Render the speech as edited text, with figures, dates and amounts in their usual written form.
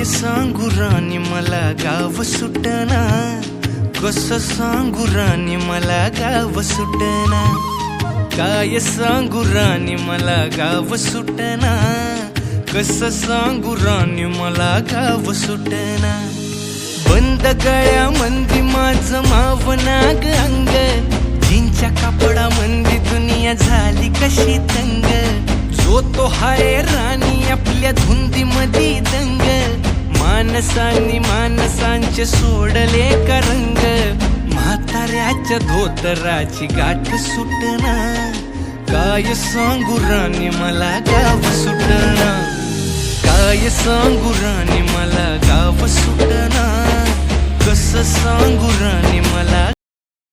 सांगू राणी मला गाव सुटना, कसं सांगू राणी मला गाव सुटना, काय सांगू राणी मला गाव सुटना, कसं सांगू राणी मला गाव सुटना। बंद गळ्या मंदी माझं मावनाग अंग, जीनच्या कापडा मंदी दुनिया झाली कशी तंग, जो तो हाय राणी आपल्या धुंदी मधी दंग, माणसांनी माणसांचे सोडले का रंग, म्हाताऱ्याच्या धोतराची गाठ सुटना, काय सांगू राणी मला गाव सुटना, काय सांगू राणी मला गाव सुटना, कसं सांगू राणी मला